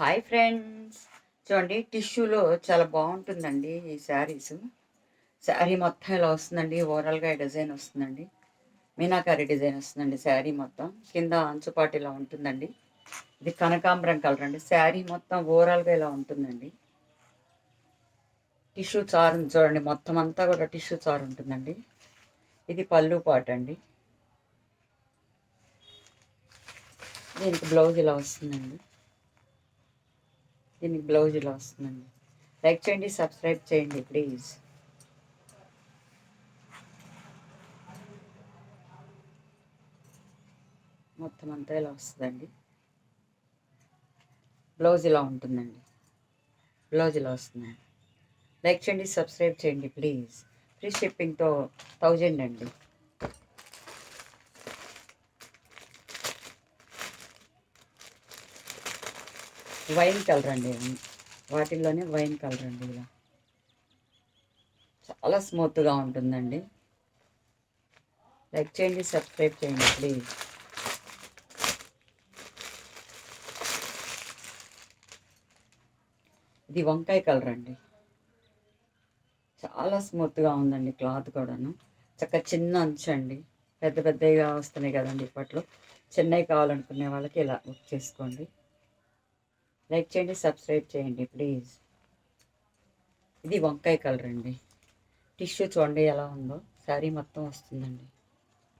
Hi friends. చూడండి, టిష్యూలో చాలా బాగుంటుందండి ఈ శారీస్. శారీ మొత్తం ఇలా వస్తుందండి. ఓవరాల్గా డిజైన్ వస్తుందండి. మీనాకారి డిజైన్ వస్తుందండి. శారీ మొత్తం కింద అంచుపాటు ఇలా ఉంటుందండి. ఇది కనకాంబరం కలర్ అండి. శారీ మొత్తం ఓవరాల్గా ఇలా ఉంటుందండి. టిష్యూ చారు చూడండి, మొత్తం అంతా కూడా టిష్యూ చారు ఉంటుందండి. ఇది పళ్ళు పాటు అండి. దీనికి బ్లౌజ్ ఇలా వస్తుందండి. దీనికి బ్లౌజ్ ఇలా వస్తుందండి. లైక్ చేయండి, సబ్స్క్రైబ్ చేయండి ప్లీజ్. మొత్తం అంతా ఇలా వస్తుందండి. బ్లౌజ్ ఇలా ఉంటుందండి. బ్లౌజ్ ఇలా వస్తుందండి. లైక్ చేయండి, సబ్స్క్రైబ్ చేయండి ప్లీజ్. ఫ్రీ షిప్పింగ్తో 1000 అండి. వైన్ కలర్ అండి. వాటిల్లోనే వైన్ కలర్ అండి. ఇలా చాలా స్మూత్గా ఉంటుందండి. లైక్ చేయండి, సబ్స్క్రైబ్ చేయండి ప్లీజ్. ఇది వంకాయ కలర్ అండి. చాలా స్మూత్గా ఉందండి. క్లాత్ కూడాను చక్కగా చిన్న అంచు అండి. పెద్ద పెద్దగా వస్తున్నాయి కదండి ఇప్పట్లో. చిన్నవి కావాలనుకునే వాళ్ళకి ఇలా బుక్ చేసుకోండి. లైక్ చేయండి, సబ్స్క్రైబ్ చేయండి ప్లీజ్. ఇది వంకాయ కలర్ అండి. టిష్యూ చూడండి ఎలా ఉందో. శారీ మొత్తం వస్తుందండి.